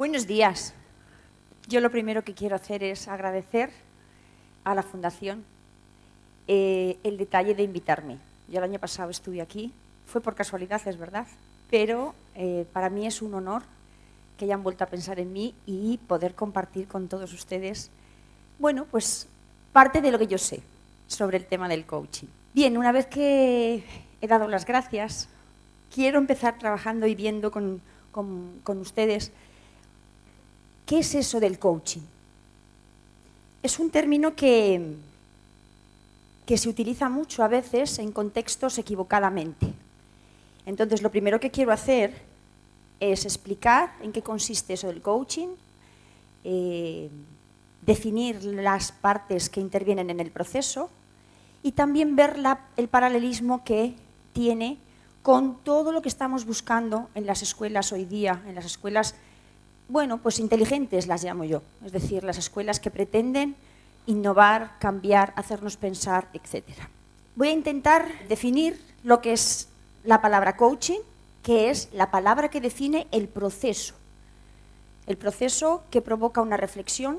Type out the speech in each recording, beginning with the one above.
Buenos días. Yo lo primero que quiero hacer es agradecer a la Fundación el detalle de invitarme. Yo el año pasado estuve aquí, fue por casualidad, es verdad, pero para mí es un honor que hayan vuelto a pensar en mí y poder compartir con todos ustedes, bueno, pues parte de lo que yo sé sobre el tema del coaching. Bien, una vez que he dado las gracias, quiero empezar trabajando y viendo con ustedes qué es eso del coaching. Es un término que se utiliza mucho a veces en contextos equivocadamente. Entonces, lo primero que quiero hacer es explicar en qué consiste eso del coaching, definir las partes que intervienen en el proceso y también ver el paralelismo que tiene con todo lo que estamos buscando en las escuelas hoy día, en las escuelas, bueno, pues inteligentes las llamo yo, es decir, las escuelas que pretenden innovar, cambiar, hacernos pensar, etc. Voy a intentar definir lo que es la palabra coaching, que es la palabra que define el proceso que provoca una reflexión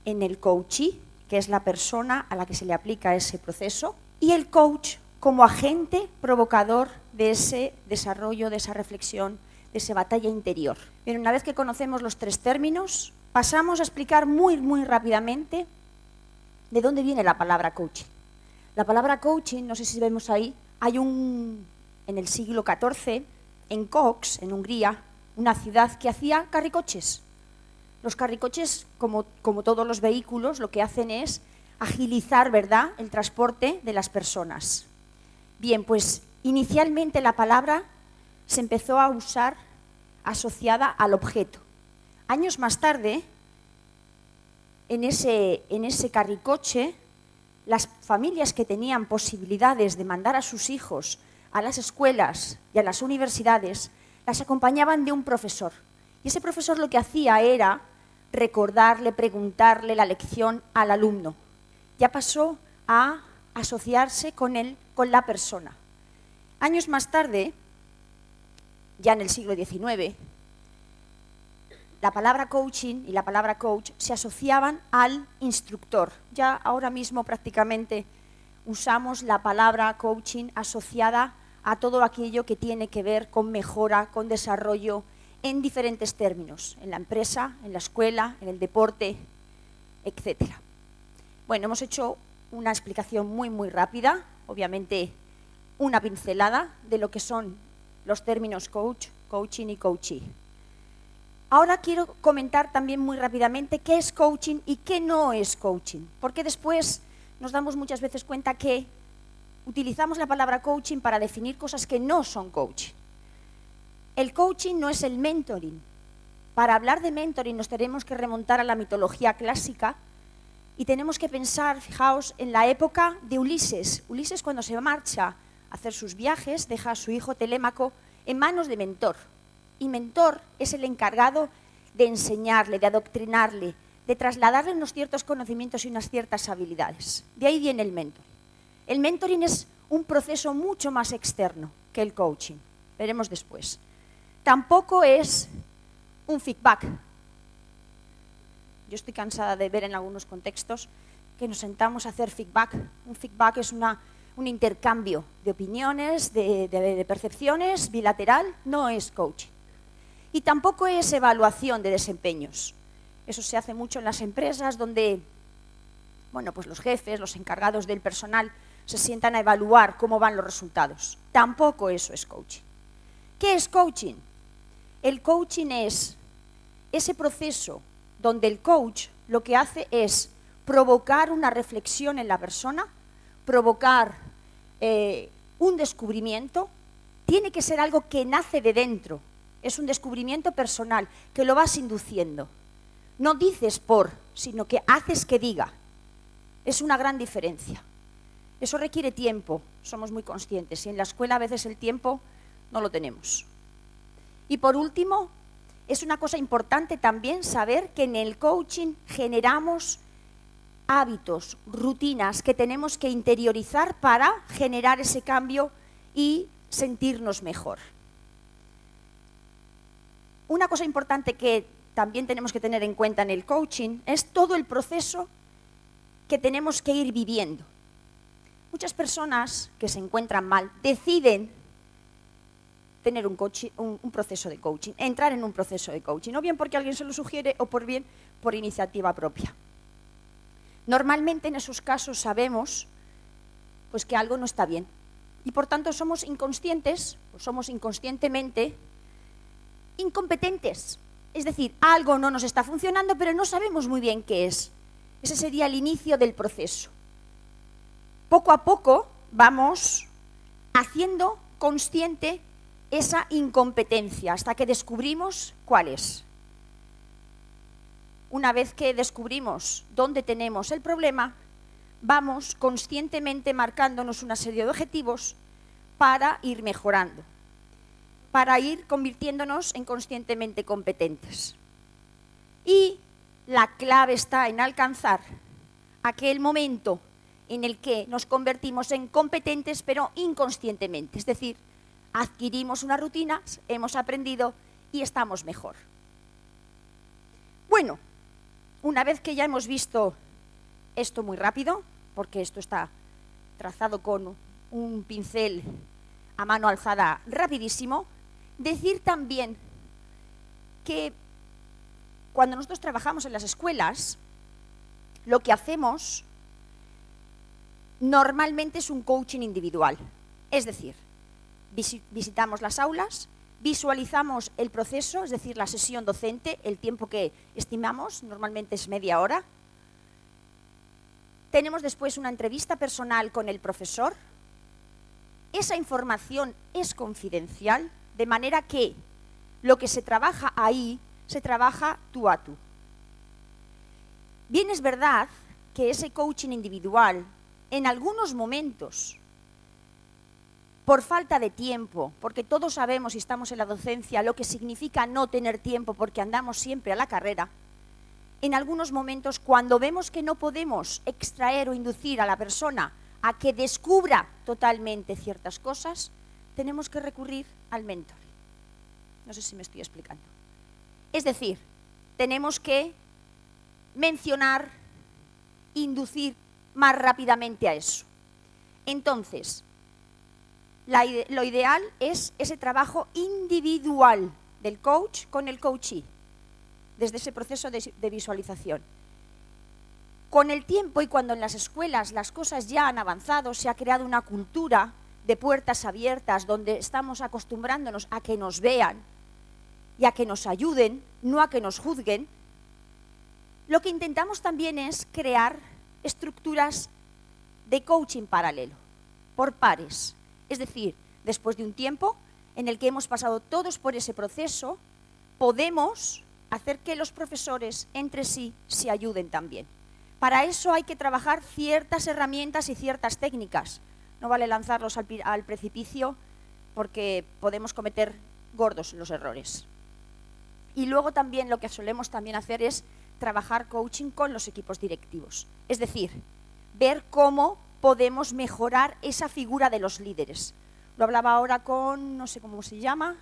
en el coachee, que es la persona a la que se le aplica ese proceso, y el coach como agente provocador de ese desarrollo, de esa reflexión, de esa batalla interior. Bien, una vez que conocemos los tres términos, pasamos a explicar muy rápidamente de dónde viene la palabra coaching. La palabra coaching, no sé si vemos ahí, en el siglo XIV, en Kos, en Hungría, una ciudad que hacía carricoches. Los carricoches, como todos los vehículos, lo que hacen es agilizar, ¿verdad?, el transporte de las personas. Bien, pues inicialmente la palabra se empezó a usar asociada al objeto. Años más tarde, en ese carricoche, las familias que tenían posibilidades de mandar a sus hijos a las escuelas y a las universidades, las acompañaban de un profesor. Y ese profesor lo que hacía era recordarle, preguntarle la lección al alumno. Ya pasó a asociarse con la persona. Años más tarde, ya en el siglo XIX, la palabra coaching y la palabra coach se asociaban al instructor. Ya ahora mismo prácticamente usamos la palabra coaching asociada a todo aquello que tiene que ver con mejora, con desarrollo, en diferentes términos, en la empresa, en la escuela, en el deporte, etc. Bueno, hemos hecho una explicación muy rápida, obviamente una pincelada de lo que son los términos coach, coaching y coachee. Ahora quiero comentar también muy rápidamente qué es coaching y qué no es coaching, porque después nos damos muchas veces cuenta que utilizamos la palabra coaching para definir cosas que no son coaching. El coaching no es el mentoring. Para hablar de mentoring nos tenemos que remontar a la mitología clásica y tenemos que pensar, fijaos, en la época de Ulises. Ulises, cuando se marcha a hacer sus viajes, deja a su hijo Telémaco en manos de Mentor. Y Mentor es el encargado de enseñarle, de adoctrinarle, de trasladarle unos ciertos conocimientos y unas ciertas habilidades. De ahí viene el mentoring. El mentoring es un proceso mucho más externo que el coaching. Veremos después. Tampoco es un feedback. Yo estoy cansada de ver en algunos contextos que nos sentamos a hacer feedback. Un feedback es un intercambio de opiniones, de percepciones, bilateral, no es coaching. Y tampoco es evaluación de desempeños. Eso se hace mucho en las empresas donde, bueno, pues los jefes, los encargados del personal se sientan a evaluar cómo van los resultados. Tampoco eso es coaching. ¿Qué es coaching? El coaching es ese proceso donde el coach lo que hace es provocar una reflexión en la persona, provocar un descubrimiento. Tiene que ser algo que nace de dentro. Es un descubrimiento personal que lo vas induciendo. No dices sino que haces que diga. Es una gran diferencia. Eso requiere tiempo, somos muy conscientes. Y en la escuela a veces el tiempo no lo tenemos. Y por último, es una cosa importante también saber que en el coaching generamos hábitos, rutinas que tenemos que interiorizar para generar ese cambio y sentirnos mejor. Una cosa importante que también tenemos que tener en cuenta en el coaching es todo el proceso que tenemos que ir viviendo. Muchas personas que se encuentran mal deciden tener un proceso de coaching, entrar en un proceso de coaching, o bien porque alguien se lo sugiere o por bien por iniciativa propia. Normalmente en esos casos sabemos pues, que algo no está bien y por tanto somos inconscientes, o somos inconscientemente incompetentes. Es decir, algo no nos está funcionando, pero no sabemos muy bien qué es. Ese sería el inicio del proceso. Poco a poco vamos haciendo consciente esa incompetencia hasta que descubrimos cuál es. Una vez que descubrimos dónde tenemos el problema, vamos conscientemente marcándonos una serie de objetivos para ir mejorando, para ir convirtiéndonos en conscientemente competentes. Y la clave está en alcanzar aquel momento en el que nos convertimos en competentes pero inconscientemente, es decir, adquirimos una rutina, hemos aprendido y estamos mejor. Bueno, una vez que ya hemos visto esto muy rápido, porque esto está trazado con un pincel a mano alzada rapidísimo, decir también que cuando nosotros trabajamos en las escuelas, lo que hacemos normalmente es un coaching individual. Es decir, visitamos las aulas, visualizamos el proceso, es decir, la sesión docente, el tiempo que estimamos, normalmente es media hora. Tenemos después una entrevista personal con el profesor. Esa información es confidencial, de manera que lo que se trabaja ahí, se trabaja tú a tú. Bien es verdad que ese coaching individual, en algunos momentos, por falta de tiempo, porque todos sabemos, y estamos en la docencia, lo que significa no tener tiempo porque andamos siempre a la carrera, en algunos momentos, cuando vemos que no podemos extraer o inducir a la persona a que descubra totalmente ciertas cosas, tenemos que recurrir al mentor. No sé si me estoy explicando. Es decir, tenemos que mencionar, inducir más rápidamente a eso. Entonces, lo ideal es ese trabajo individual del coach con el coachee, desde ese proceso de visualización. Con el tiempo y cuando en las escuelas las cosas ya han avanzado, se ha creado una cultura de puertas abiertas donde estamos acostumbrándonos a que nos vean y a que nos ayuden, no a que nos juzguen, lo que intentamos también es crear estructuras de coaching paralelo, por pares. Es decir, después de un tiempo en el que hemos pasado todos por ese proceso, podemos hacer que los profesores entre sí se ayuden también. Para eso hay que trabajar ciertas herramientas y ciertas técnicas. No vale lanzarlos al precipicio porque podemos cometer gordos los errores. Y luego también lo que solemos también hacer es trabajar coaching con los equipos directivos. Es decir, ver cómo podemos mejorar esa figura de los líderes. Lo hablaba ahora con, no sé cómo se llama,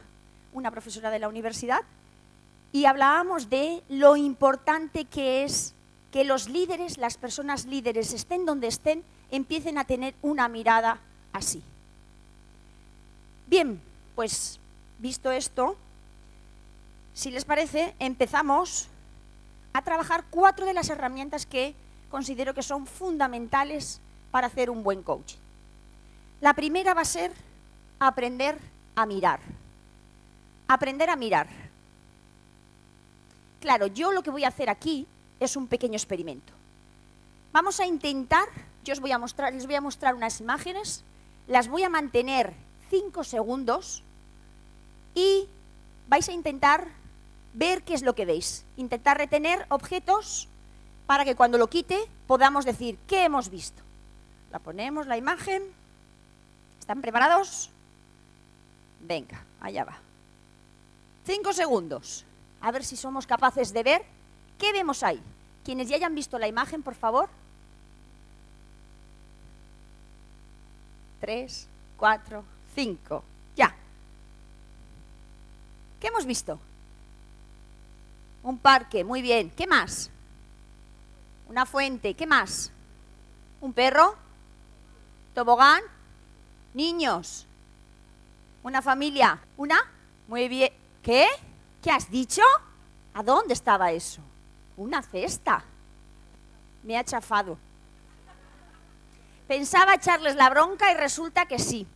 una profesora de la universidad, y hablábamos de lo importante que es que los líderes, las personas líderes, estén donde estén, empiecen a tener una mirada así. Bien, pues visto esto, si les parece, empezamos a trabajar 4 de las herramientas que considero que son fundamentales para hacer un buen coaching. La primera va a ser aprender a mirar. Aprender a mirar. Claro, yo lo que voy a hacer aquí es un pequeño experimento. Vamos a intentar, les voy a mostrar unas imágenes, las voy a mantener 5 segundos y vais a intentar ver qué es lo que veis. Intentar retener objetos para que cuando lo quite podamos decir qué hemos visto. La ponemos, la imagen. ¿Están preparados? Venga, allá va. 5 segundos. A ver si somos capaces de ver qué vemos ahí. Quienes ya hayan visto la imagen, por favor. 3, 4, 5. Ya. ¿Qué hemos visto? Un parque, muy bien. ¿Qué más? Una fuente, ¿qué más? ¿Un perro? ¿Tobogán? Niños. ¿Una familia? ¿Una? Muy bien. ¿Qué? ¿Qué has dicho? ¿A dónde estaba eso? Una cesta. Me ha chafado. Pensaba echarles la bronca y resulta que sí.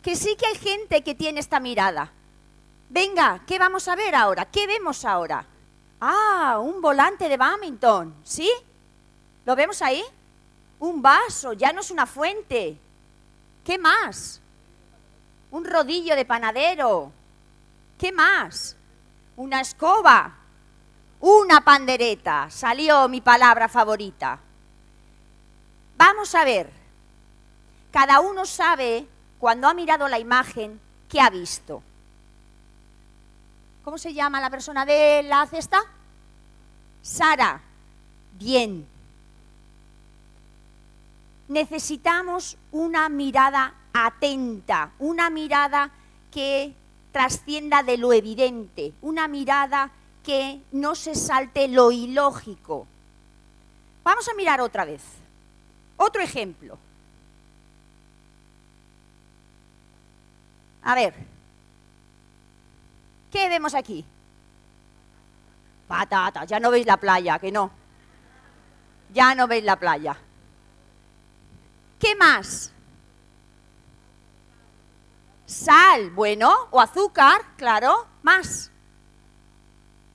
Que sí que hay gente que tiene esta mirada. Venga, ¿qué vamos a ver ahora? ¿Qué vemos ahora? Ah, un volante de bádminton, ¿sí? ¿Lo vemos ahí? Un vaso, ya no es una fuente. ¿Qué más? Un rodillo de panadero. ¿Qué más? Una escoba. Una pandereta. Salió mi palabra favorita. Vamos a ver. Cada uno sabe, cuando ha mirado la imagen, qué ha visto. ¿Cómo se llama la persona de la cesta? Sara. Bien. Necesitamos una mirada atenta, una mirada que trascienda de lo evidente, una mirada que no se salte lo ilógico. Vamos a mirar otra vez. Otro ejemplo. A ver. ¿Qué vemos aquí? Patata, ya no veis la playa, ¿que no? Ya no veis la playa. ¿Qué más? Sal, bueno, o azúcar, claro, más.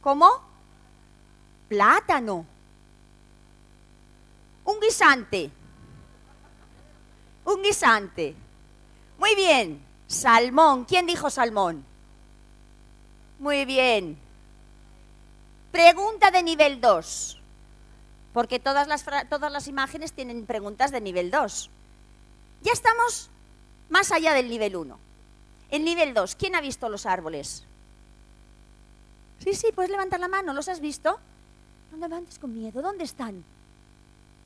¿Cómo? Plátano. Un guisante. Un guisante. Muy bien. Salmón. ¿Quién dijo salmón? Muy bien. Pregunta de nivel 2. Porque todas las imágenes tienen preguntas de nivel 2. Ya estamos más allá del nivel 1. El nivel 2. ¿Quién ha visto los árboles? Sí, puedes levantar la mano. ¿Los has visto? No levantes con miedo. ¿Dónde están?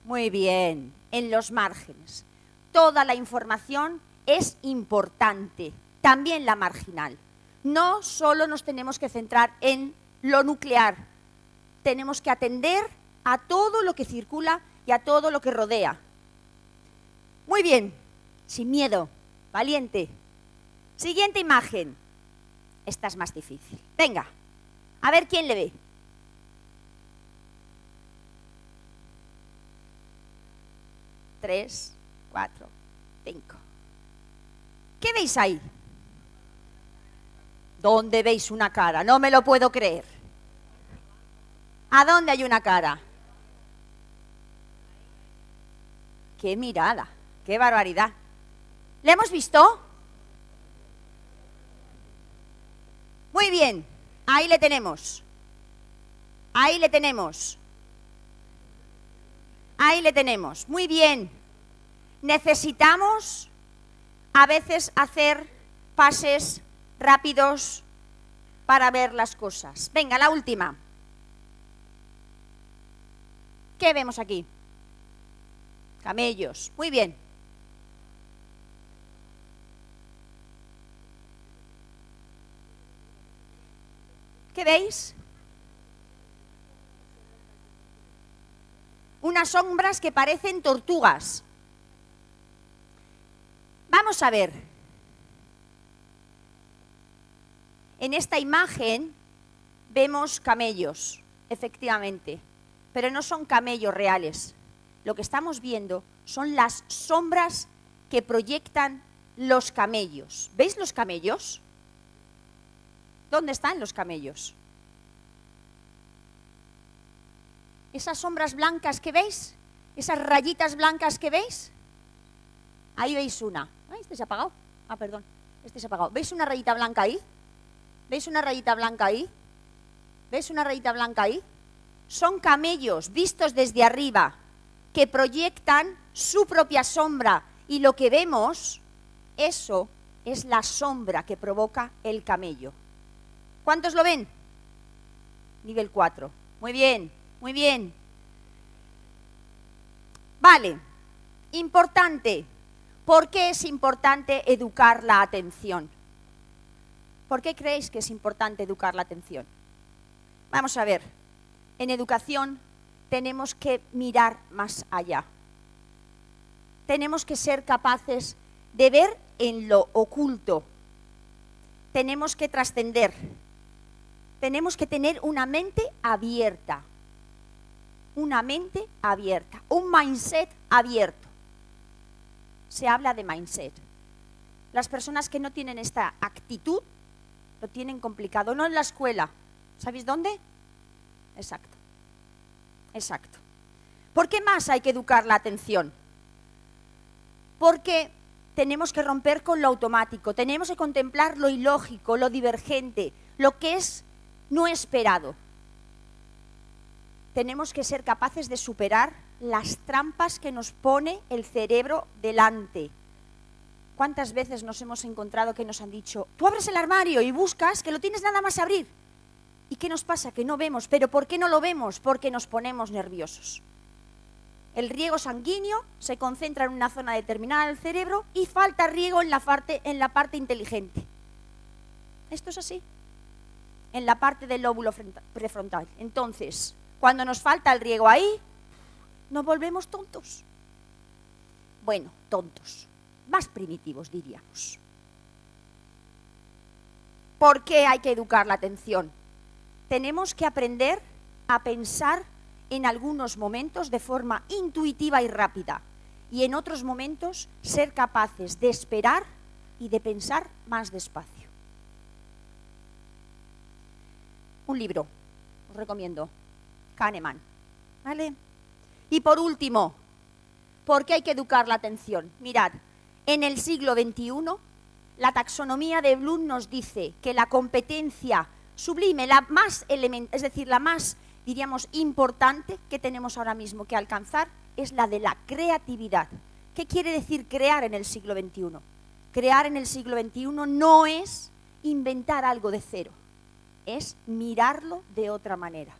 Muy bien. En los márgenes. Toda la información es importante. También la marginal. No solo nos tenemos que centrar en lo nuclear. Tenemos que atender a todo lo que circula y a todo lo que rodea. Muy bien. Sin miedo. Valiente. Siguiente imagen. Esta es más difícil. Venga. A ver quién le ve. Tres, 4, 5. ¿Qué veis ahí? ¿Dónde veis una cara? No me lo puedo creer. ¿A dónde hay una cara? ¡Qué mirada! ¡Qué barbaridad! ¿Le hemos visto? Muy bien. Ahí le tenemos. Ahí le tenemos. Ahí le tenemos. Muy bien. Necesitamos a veces hacer pases rápidos para ver las cosas. Venga, la última. ¿Qué vemos aquí? Camellos. Muy bien. ¿Qué veis? Unas sombras que parecen tortugas. Vamos a ver. En esta imagen vemos camellos, efectivamente, pero no son camellos reales. Lo que estamos viendo son las sombras que proyectan los camellos. ¿Veis los camellos? ¿Dónde están los camellos? Esas sombras blancas que veis, esas rayitas blancas que veis, ahí veis una. Ay, este se ha apagado. Ah, perdón, este se ha apagado. ¿Veis una rayita blanca ahí? ¿Veis una rayita blanca ahí? ¿Veis una rayita blanca ahí? Son camellos vistos desde arriba que proyectan su propia sombra y lo que vemos, eso es la sombra que provoca el camello. ¿Cuántos lo ven? Nivel 4. Muy bien, muy bien. Vale, importante. ¿Por qué es importante educar la atención? ¿Por qué creéis que es importante educar la atención? Vamos a ver, en educación tenemos que mirar más allá. Tenemos que ser capaces de ver en lo oculto. Tenemos que trascender. Tenemos que tener una mente abierta. Una mente abierta, un mindset abierto. Se habla de mindset. Las personas que no tienen esta actitud lo tienen complicado, no en la escuela. ¿Sabéis dónde? Exacto. Exacto. ¿Por qué más hay que educar la atención? Porque tenemos que romper con lo automático, tenemos que contemplar lo ilógico, lo divergente, lo que es no esperado. Tenemos que ser capaces de superar las trampas que nos pone el cerebro delante. ¿Cuántas veces nos hemos encontrado que nos han dicho, tú abres el armario y buscas que lo tienes nada más abrir? ¿Y qué nos pasa? Que no vemos. ¿Pero por qué no lo vemos? Porque nos ponemos nerviosos. El riego sanguíneo se concentra en una zona determinada del cerebro y falta riego en la parte inteligente. Esto es así. En la parte del lóbulo prefrontal. Entonces, cuando nos falta el riego ahí, nos volvemos tontos. Bueno, tontos. Más primitivos, diríamos. ¿Por qué hay que educar la atención? Tenemos que aprender a pensar en algunos momentos de forma intuitiva y rápida y en otros momentos ser capaces de esperar y de pensar más despacio. Un libro, os recomiendo, Kahneman, ¿vale? Y por último, ¿por qué hay que educar la atención? Mirad, en el siglo XXI, la taxonomía de Bloom nos dice que la competencia sublime, la más es decir, la más, diríamos, importante que tenemos ahora mismo que alcanzar es la de la creatividad. ¿Qué quiere decir crear en el siglo XXI? Crear en el siglo XXI no es inventar algo de cero, es mirarlo de otra manera,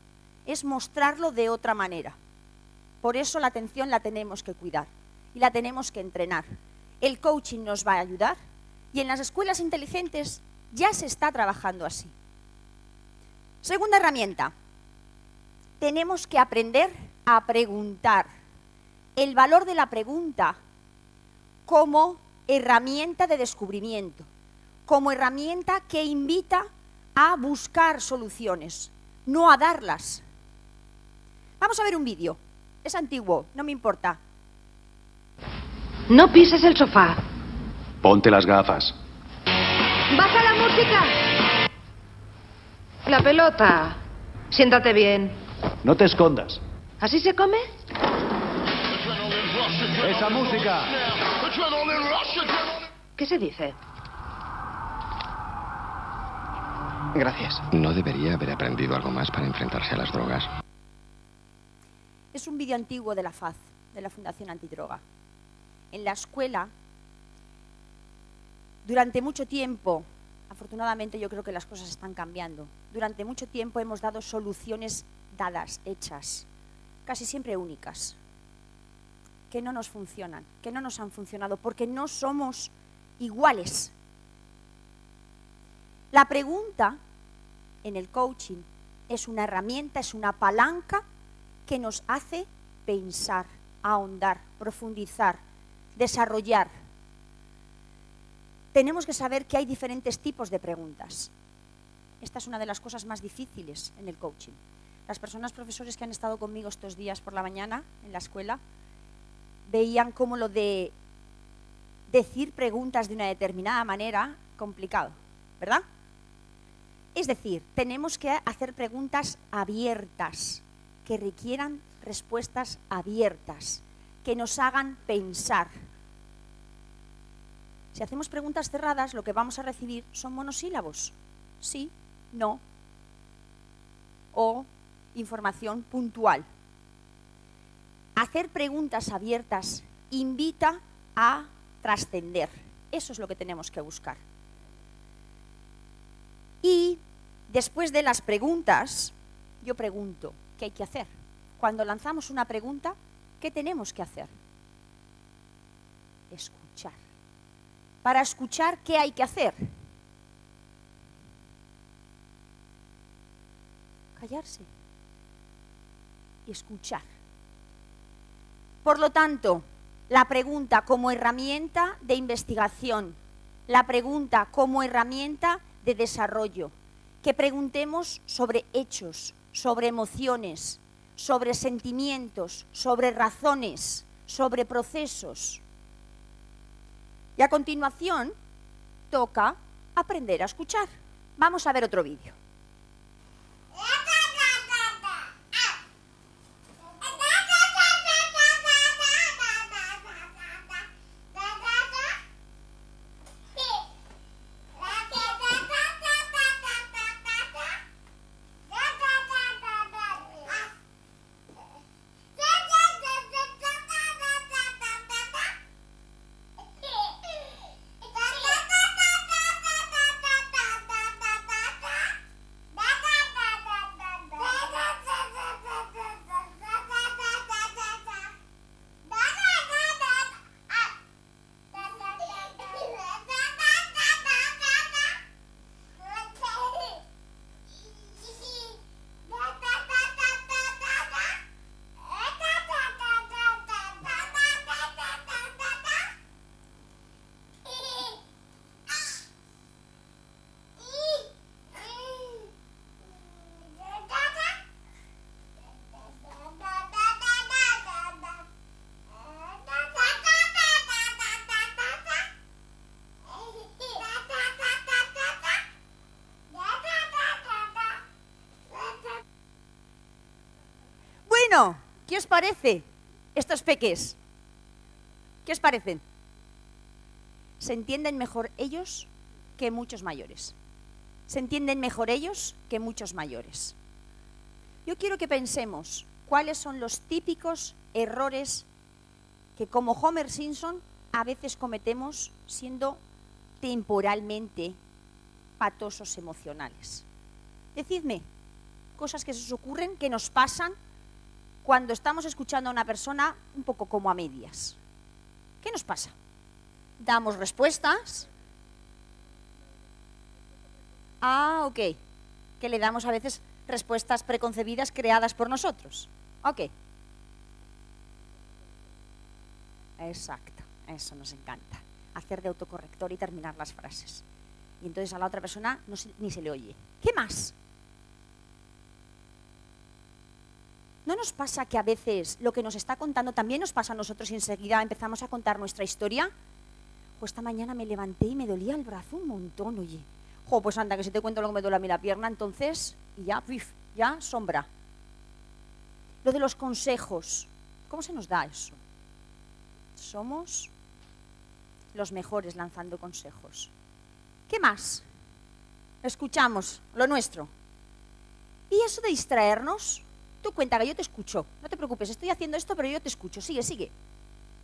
es mostrarlo de otra manera. Por eso la atención la tenemos que cuidar y la tenemos que entrenar. El coaching nos va a ayudar y en las escuelas inteligentes ya se está trabajando así. Segunda herramienta, tenemos que aprender a preguntar. El valor de la pregunta como herramienta de descubrimiento, como herramienta que invita a buscar soluciones, no a darlas. Vamos a ver un vídeo. Es antiguo, no me importa. No pises el sofá. Ponte las gafas. ¡Baja la música! La pelota. Siéntate bien. No te escondas. ¿Así se come? ¡Esa música! ¿Qué se dice? Gracias. ¿No debería haber aprendido algo más para enfrentarse a las drogas? Es un vídeo antiguo de la FAZ, de la Fundación Antidroga. En la escuela, durante mucho tiempo, afortunadamente yo creo que las cosas están cambiando, durante mucho tiempo hemos dado soluciones dadas, hechas, casi siempre únicas, que no nos funcionan, que no nos han funcionado, porque no somos iguales. La pregunta en el coaching es una herramienta, es una palanca que nos hace pensar, ahondar, profundizar, desarrollar. Tenemos que saber que hay diferentes tipos de preguntas. Esta es una de las cosas más difíciles en el coaching. Las personas, profesores que han estado conmigo estos días por la mañana en la escuela, veían cómo lo de decir preguntas de una determinada manera, complicado, ¿verdad? Es decir, tenemos que hacer preguntas abiertas, que requieran respuestas abiertas, que nos hagan pensar. Si hacemos preguntas cerradas, lo que vamos a recibir son monosílabos. Sí, no, o información puntual. Hacer preguntas abiertas invita a trascender. Eso es lo que tenemos que buscar. Y después de las preguntas, yo pregunto, ¿qué hay que hacer? Cuando lanzamos una pregunta, ¿qué tenemos que hacer? Escuchar. Para escuchar, ¿qué hay que hacer? callarse y escuchar. Por lo tanto, la pregunta como herramienta de investigación, la pregunta como herramienta de desarrollo, que preguntemos sobre hechos, sobre emociones, sobre sentimientos, sobre razones, sobre procesos. Y a continuación, toca aprender a escuchar. Vamos a ver otro vídeo. Bueno, ¿qué os parece estos peques? ¿Qué os parecen? Se entienden mejor ellos que muchos mayores. Se entienden mejor ellos que muchos mayores. Yo quiero que pensemos cuáles son los típicos errores que como Homer Simpson a veces cometemos siendo temporalmente patosos emocionales. Decidme cosas que se os ocurren, que nos pasan cuando estamos escuchando a una persona un poco como a medias. ¿Qué nos pasa? Damos respuestas. Ok. Que le damos a veces respuestas preconcebidas creadas por nosotros. Ok. Exacto. Eso nos encanta. Hacer de autocorrector y terminar las frases. Y entonces a la otra persona ni se le oye. ¿Qué más? ¿No nos pasa que a veces lo que nos está contando también nos pasa a nosotros y enseguida empezamos a contar nuestra historia? Esta mañana me levanté y me dolía el brazo un montón, oye. Pues anda, que si te cuento lo que me duele a mí la pierna, entonces, y ya sombra. Lo de los consejos, ¿cómo se nos da eso? Somos los mejores lanzando consejos. ¿Qué más? Escuchamos lo nuestro. ¿Y eso de distraernos? Tú cuenta que yo te escucho, no te preocupes, estoy haciendo esto, pero yo te escucho, sigue.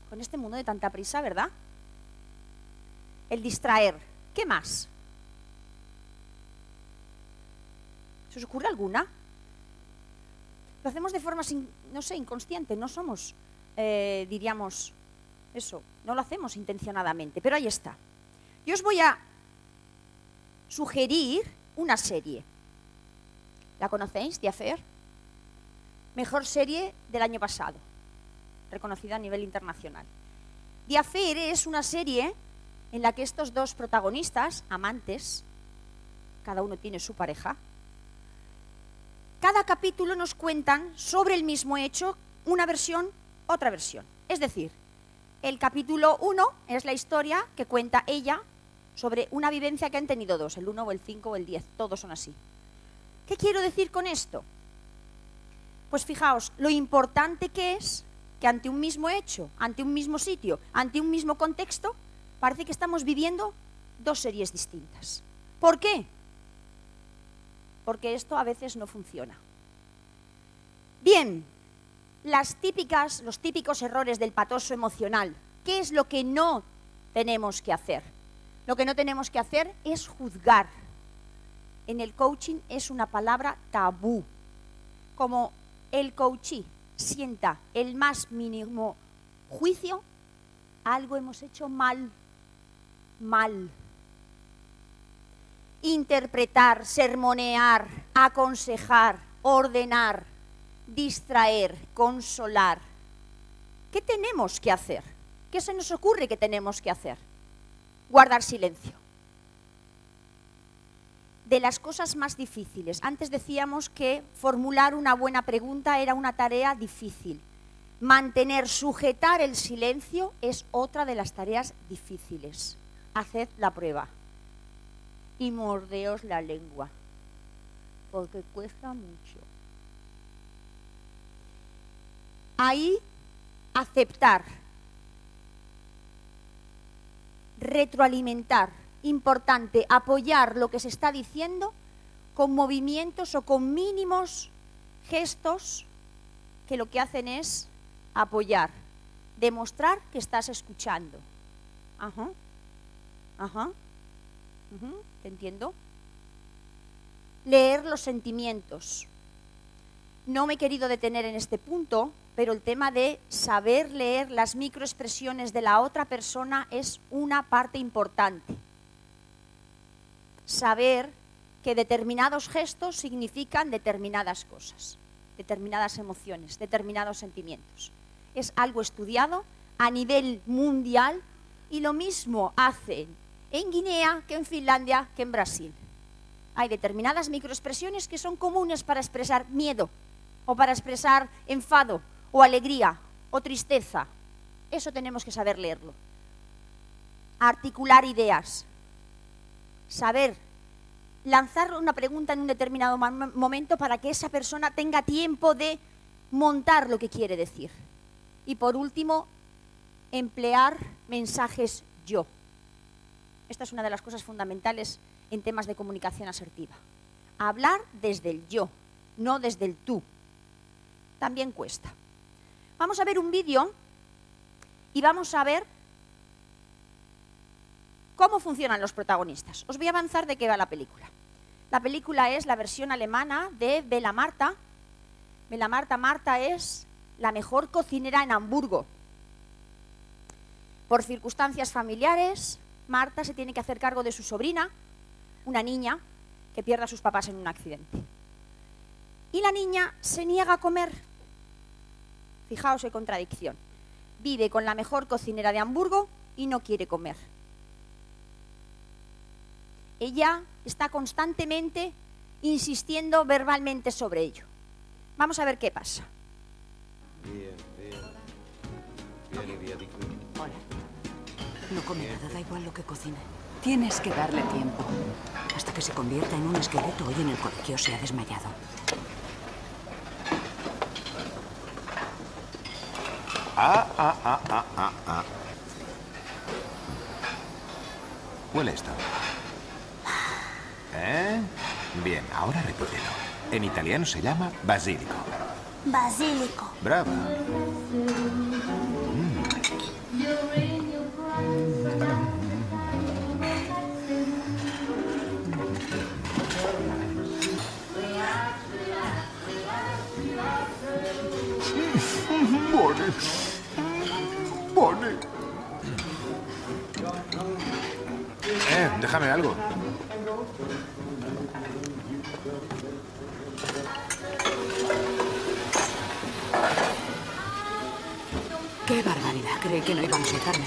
Con este mundo de tanta prisa, ¿verdad? El distraer. ¿Qué más? ¿Se os ocurre alguna? Lo hacemos de forma, inconsciente, no somos, diríamos, eso, no lo hacemos intencionadamente, pero ahí está. Yo os voy a sugerir una serie. ¿La conocéis? The Affair. Mejor serie del año pasado, reconocida a nivel internacional. The Affair es una serie en la que estos dos protagonistas, amantes, cada uno tiene su pareja, cada capítulo nos cuentan sobre el mismo hecho, una versión, otra versión. Es decir, el capítulo 1 es la historia que cuenta ella sobre una vivencia que han tenido dos, el 1 o el 5 o el 10, todos son así. ¿Qué quiero decir con esto? Pues fijaos, lo importante que es que ante un mismo hecho, ante un mismo sitio, ante un mismo contexto, parece que estamos viviendo dos series distintas. ¿Por qué? Porque esto a veces no funciona. Bien, los típicos errores del patoso emocional. ¿Qué es lo que no tenemos que hacer? Lo que no tenemos que hacer es juzgar. En el coaching es una palabra tabú. Como el coachee sienta el más mínimo juicio, algo hemos hecho mal. Interpretar, sermonear, aconsejar, ordenar, distraer, consolar. ¿Qué tenemos que hacer? ¿Qué se nos ocurre que tenemos que hacer? Guardar silencio. De las cosas más difíciles. Antes decíamos que formular una buena pregunta era una tarea difícil. Sujetar el silencio es otra de las tareas difíciles. Haced la prueba. Y mordeos la lengua, porque cuesta mucho. Ahí, aceptar, retroalimentar, importante, apoyar lo que se está diciendo con movimientos o con mínimos gestos que lo que hacen es apoyar, demostrar que estás escuchando. Ajá, ajá. ¿Te entiendo? Leer los sentimientos. No me he querido detener en este punto, pero el tema de saber leer las microexpresiones de la otra persona es una parte importante. Saber que determinados gestos significan determinadas cosas, determinadas emociones, determinados sentimientos. Es algo estudiado a nivel mundial y lo mismo hacen en Guinea que en Finlandia que en Brasil. Hay determinadas microexpresiones que son comunes para expresar miedo o para expresar enfado o alegría o tristeza. Eso tenemos que saber leerlo. Articular ideas. Saber lanzar una pregunta en un determinado momento para que esa persona tenga tiempo de montar lo que quiere decir. Y por último, emplear mensajes yo. Esta es una de las cosas fundamentales en temas de comunicación asertiva. Hablar desde el yo, no desde el tú. También cuesta. Vamos a ver un vídeo y vamos a ver cómo funcionan los protagonistas. Os voy a avanzar de qué va la película. La película es la versión alemana de Bella Marta. Bella Marta, Marta es la mejor cocinera en Hamburgo. Por circunstancias familiares, Marta se tiene que hacer cargo de su sobrina, una niña que pierde a sus papás en un accidente. Y la niña se niega a comer. Fijaos qué contradicción. Vive con la mejor cocinera de Hamburgo y no quiere comer. Ella está constantemente insistiendo verbalmente sobre ello. Vamos a ver qué pasa. Hola. No come nada, da igual lo que cocine. Tienes que darle tiempo. Hasta que se convierta en un esqueleto. Hoy en el colegio se ha desmayado. Huele esto. Bien, ahora repítelo. En italiano se llama basilico. Basílico. Brava. Bonnie. Déjame algo. ¡Qué barbaridad! Creí que no iban a soltarme.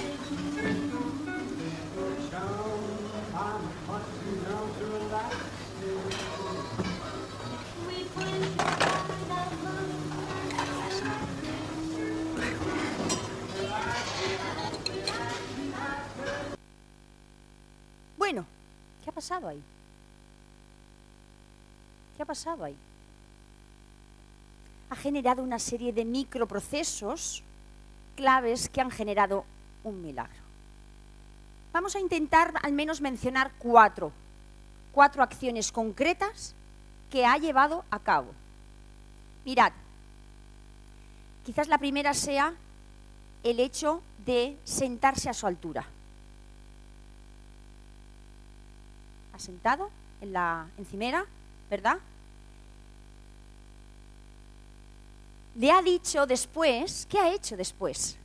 Bueno, ¿qué ha pasado ahí? ¿Qué ha pasado ahí? Ha generado una serie de microprocesos claves que han generado un milagro. Vamos a intentar al menos mencionar cuatro acciones concretas que ha llevado a cabo. Mirad, quizás la primera sea el hecho de sentarse a su altura. Ha sentado en la encimera, ¿verdad? Le ha dicho después, ¿qué ha hecho después?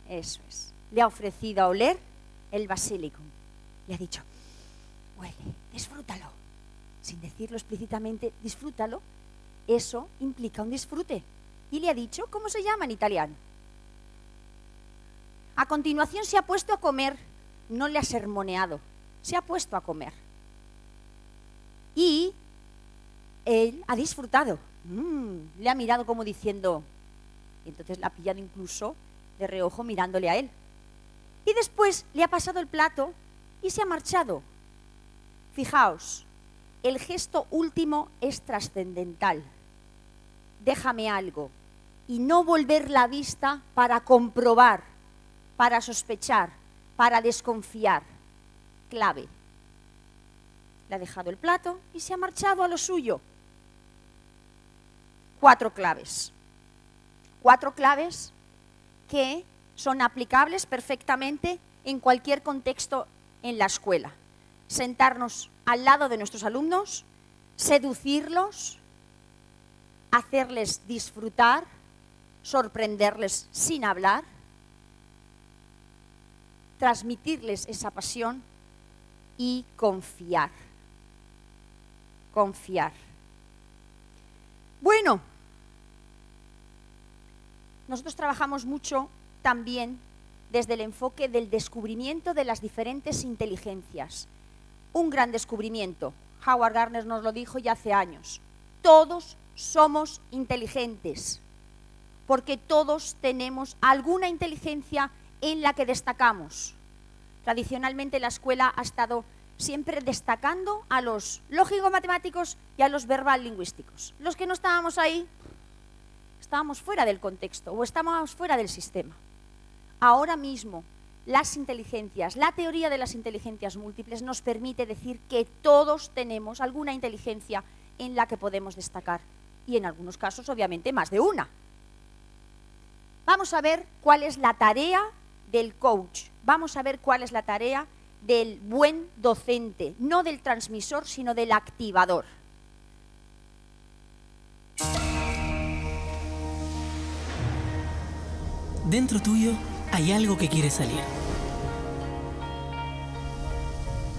Eso es, le ha ofrecido a oler el basílico. Le ha dicho, huele, disfrútalo, sin decirlo explícitamente, disfrútalo, eso implica un disfrute. Y le ha dicho cómo se llama en italiano. A continuación se ha puesto a comer, no le ha sermoneado, se ha puesto a comer. Y él ha disfrutado. Le ha mirado como diciendo, y entonces la ha pillado incluso de reojo mirándole a él. Y después le ha pasado el plato y se ha marchado. Fijaos, el gesto último es trascendental. Déjame algo. Y no volver la vista para comprobar, para sospechar, para desconfiar. Clave. Le ha dejado el plato y se ha marchado a lo suyo. 4 claves. 4 claves que son aplicables perfectamente en cualquier contexto en la escuela. Sentarnos al lado de nuestros alumnos, seducirlos, hacerles disfrutar, sorprenderles sin hablar, transmitirles esa pasión y confiar. Confiar. Bueno, nosotros trabajamos mucho también desde el enfoque del descubrimiento de las diferentes inteligencias. Un gran descubrimiento. Howard Gardner nos lo dijo ya hace años. Todos somos inteligentes, porque todos tenemos alguna inteligencia en la que destacamos. Tradicionalmente la escuela ha estado siempre destacando a los lógico-matemáticos y a los verbal-lingüísticos. Los que no estábamos ahí, estábamos fuera del contexto o estábamos fuera del sistema. Ahora mismo, las inteligencias, la teoría de las inteligencias múltiples nos permite decir que todos tenemos alguna inteligencia en la que podemos destacar y en algunos casos, obviamente, más de una. Vamos a ver cuál es la tarea del coach. Vamos a ver cuál es la tarea del buen docente, no del transmisor, sino del activador. Dentro tuyo hay algo que quiere salir.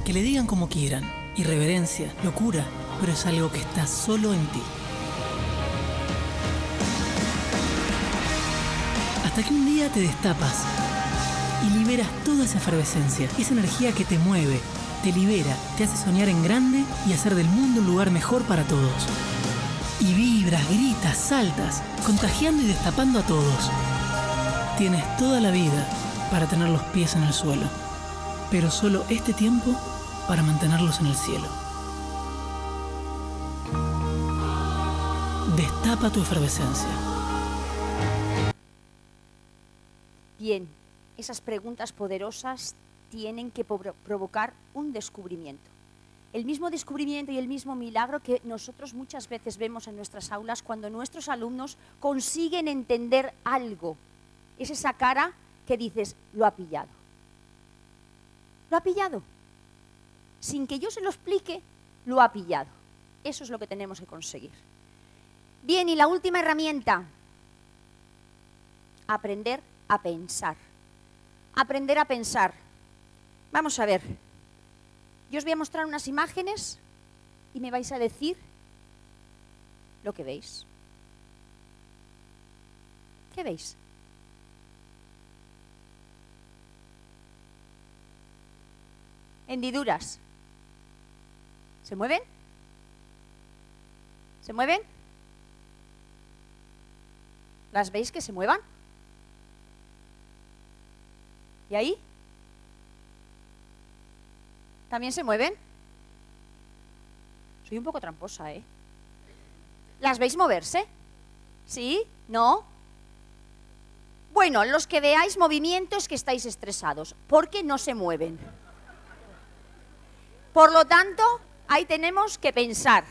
Que le digan como quieran, irreverencia, locura, pero es algo que está solo en ti. Hasta que un día te destapas y liberas toda esa efervescencia, esa energía que te mueve, te libera, te hace soñar en grande y hacer del mundo un lugar mejor para todos. Y vibras, gritas, saltas, contagiando y destapando a todos. Tienes toda la vida para tener los pies en el suelo, pero solo este tiempo para mantenerlos en el cielo. Destapa tu efervescencia. Bien, esas preguntas poderosas tienen que provocar un descubrimiento. El mismo descubrimiento y el mismo milagro que nosotros muchas veces vemos en nuestras aulas cuando nuestros alumnos consiguen entender algo. Es esa cara que dices, lo ha pillado. Lo ha pillado. Sin que yo se lo explique, lo ha pillado. Eso es lo que tenemos que conseguir. Bien, y la última herramienta. Aprender a pensar. Aprender a pensar. Vamos a ver. Yo os voy a mostrar unas imágenes y me vais a decir lo que veis. ¿Qué veis? Hendiduras. ¿Se mueven? ¿Se mueven? ¿Las veis que se muevan? ¿Y ahí? ¿También se mueven? Soy un poco tramposa, ¿eh? ¿Las veis moverse? ¿Sí? ¿No? Bueno, los que veáis movimiento es que estáis estresados, porque no se mueven. Por lo tanto, ahí tenemos que pensar.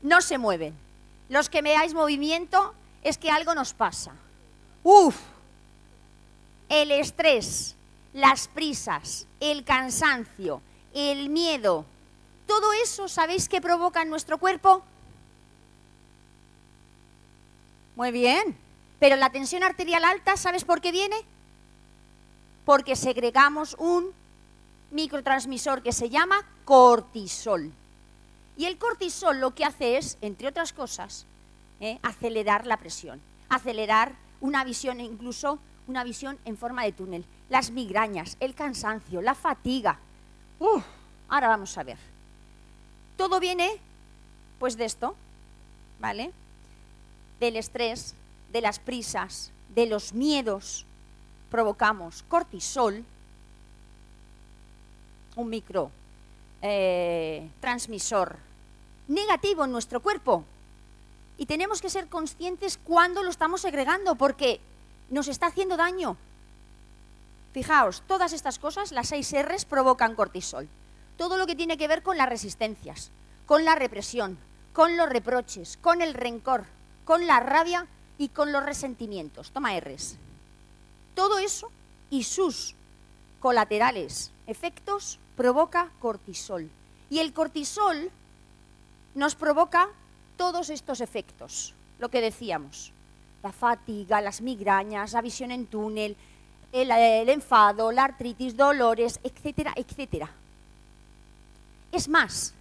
No se mueven. Los que veáis movimiento es que algo nos pasa. ¡Uf! El estrés, las prisas, el cansancio, el miedo, todo eso, ¿sabéis qué provoca en nuestro cuerpo? Muy bien. Pero la tensión arterial alta, ¿sabes por qué viene? Porque segregamos un microtransmisor que se llama cortisol. Y el cortisol lo que hace es, entre otras cosas, acelerar la presión, acelerar una visión, incluso una visión en forma de túnel, las migrañas, el cansancio, la fatiga. Ahora vamos a ver. Todo viene, pues, de esto, ¿vale? Del estrés, de las prisas, de los miedos. Provocamos cortisol, un microtransmisor negativo en nuestro cuerpo. Y tenemos que ser conscientes cuando lo estamos segregando, porque nos está haciendo daño. Fijaos, todas estas cosas, las 6 R's, provocan cortisol. Todo lo que tiene que ver con las resistencias, con la represión, con los reproches, con el rencor, con la rabia y con los resentimientos. Toma R's. Todo eso y sus colaterales efectos provoca cortisol. Y el cortisol nos provoca todos estos efectos, lo que decíamos, la fatiga, las migrañas, la visión en túnel, el enfado, la artritis, dolores, etcétera, etcétera. Es más,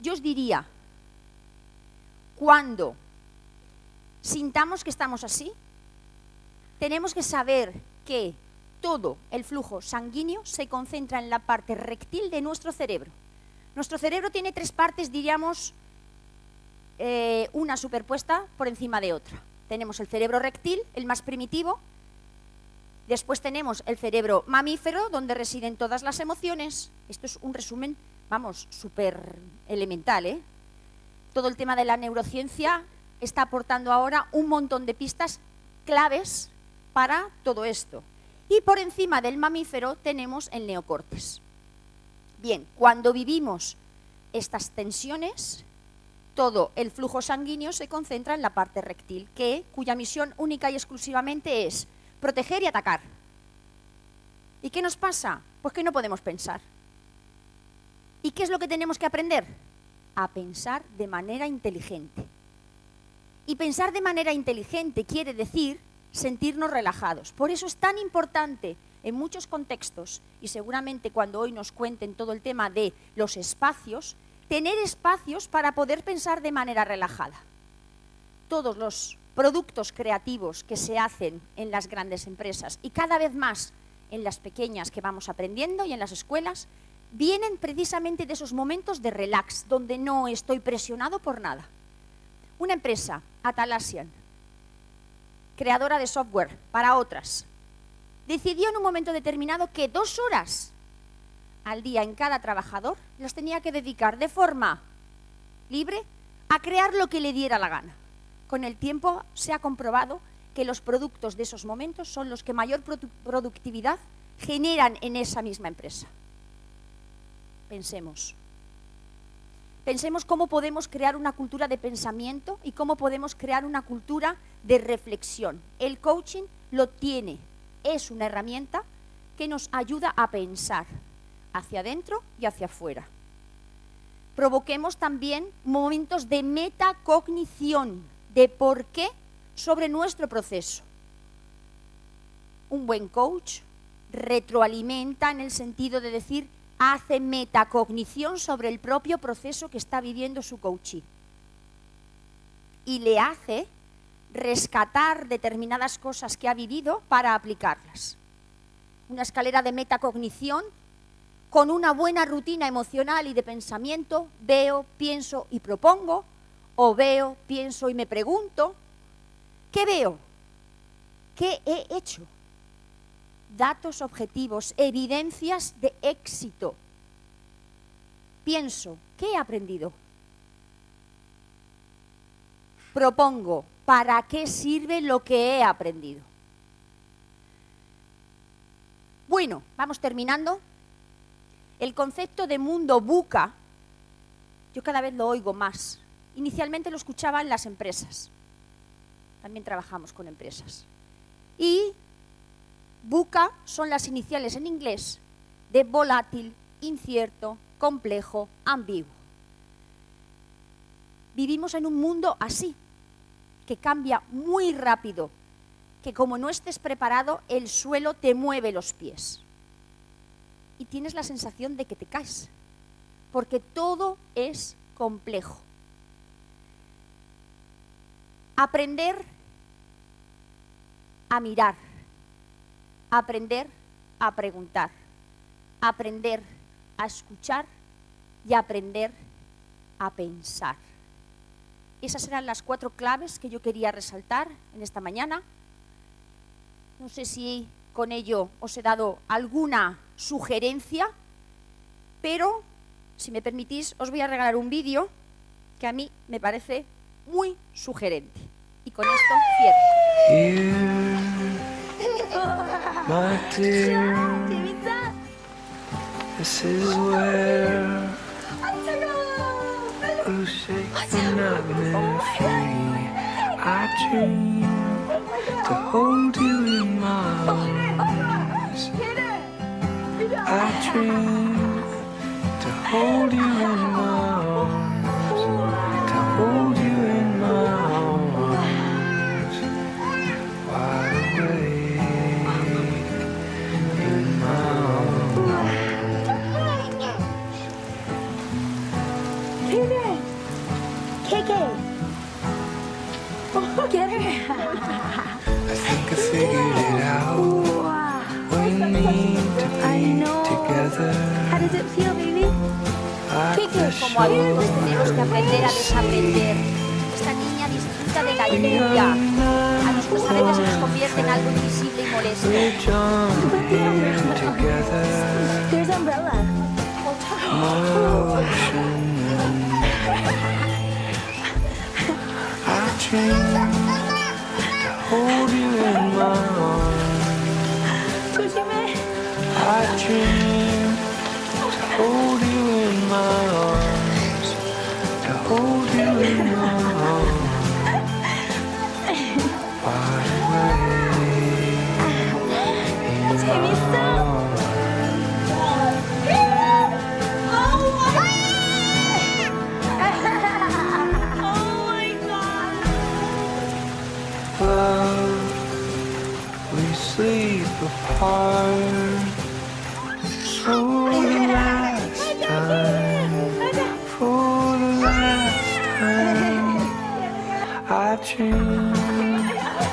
yo os diría, cuando sintamos que estamos así, tenemos que saber que todo el flujo sanguíneo se concentra en la parte rectil de nuestro cerebro. Nuestro cerebro tiene 3 partes, diríamos, una superpuesta por encima de otra. Tenemos el cerebro rectil, el más primitivo. Después tenemos el cerebro mamífero, donde residen todas las emociones. Esto es un resumen, vamos, súper elemental, ¿eh? Todo el tema de la neurociencia está aportando ahora un montón de pistas claves para todo esto. Y por encima del mamífero tenemos el neocortes. Bien, cuando vivimos estas tensiones, todo el flujo sanguíneo se concentra en la parte rectil, cuya misión única y exclusivamente es proteger y atacar. ¿Y qué nos pasa? Pues que no podemos pensar. ¿Y qué es lo que tenemos que aprender? A pensar de manera inteligente. Y pensar de manera inteligente quiere decir sentirnos relajados. Por eso es tan importante en muchos contextos, y seguramente cuando hoy nos cuenten todo el tema de los espacios, tener espacios para poder pensar de manera relajada. Todos los productos creativos que se hacen en las grandes empresas y cada vez más en las pequeñas que vamos aprendiendo y en las escuelas, vienen precisamente de esos momentos de relax, donde no estoy presionado por nada. Una empresa, Atlassian, creadora de software para otras, decidió en un momento determinado que 2 horas al día en cada trabajador las tenía que dedicar de forma libre a crear lo que le diera la gana. Con el tiempo se ha comprobado que los productos de esos momentos son los que mayor productividad generan en esa misma empresa. Pensemos. Pensemos cómo podemos crear una cultura de pensamiento y cómo podemos crear una cultura de reflexión. El coaching lo tiene, es una herramienta que nos ayuda a pensar hacia adentro y hacia afuera. Provoquemos también momentos de metacognición, de por qué sobre nuestro proceso. Un buen coach retroalimenta en el sentido de decir, hace metacognición sobre el propio proceso que está viviendo su coachee y le hace rescatar determinadas cosas que ha vivido para aplicarlas. Una escalera de metacognición con una buena rutina emocional y de pensamiento, veo, pienso y propongo, o veo, pienso y me pregunto, ¿qué veo? ¿Qué he hecho? Datos objetivos, evidencias de éxito. Pienso, ¿qué he aprendido? Propongo, ¿para qué sirve lo que he aprendido? Bueno, vamos terminando. El concepto de mundo VUCA, yo cada vez lo oigo más. Inicialmente lo escuchaba en las empresas. También trabajamos con empresas. Y VUCA son las iniciales en inglés de volátil, incierto, complejo, ambiguo. Vivimos en un mundo así, que cambia muy rápido, que como no estés preparado, el suelo te mueve los pies. y tienes la sensación de que te caes, porque todo es complejo. Aprender a mirar, aprender a preguntar, aprender a escuchar y aprender a pensar. Esas eran las 4 claves que yo quería resaltar en esta mañana. No sé si con ello os he dado alguna sugerencia, pero si me permitís os voy a regalar un vídeo que a mí me parece muy sugerente. Y con esto cierro. My dear, this is where you shake the nightmare free. I dream to hold you in my arms. I dream to hold you in my arms. To hold you in my arms. Wide awake in my arms. Get her. I think I figured it out. We need to be together. How does it feel, baby? Like the Como adultos tenemos que aprender a desaprender. Esta niña disfruta de la lluvia. A nosotros a veces nos convierte en algo invisible y molesto. we're drawn here together. There's umbrella. Motion. I dream to hold you in my arms. I dream to hold you in my arms. To hold you in my arms. Wide awake in my arms. Love, we sleep apart for the last time. For the last time, I dream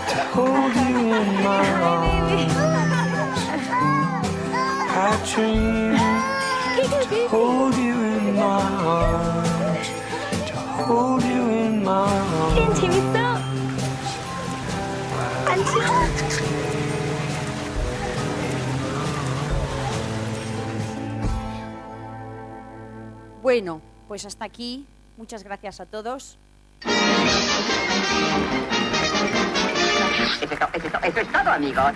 to hold you in my arms. I dream to hold you in my arms. To hold you in my arms. Bueno, pues hasta aquí. Muchas gracias a todos. Eso es todo, amigos.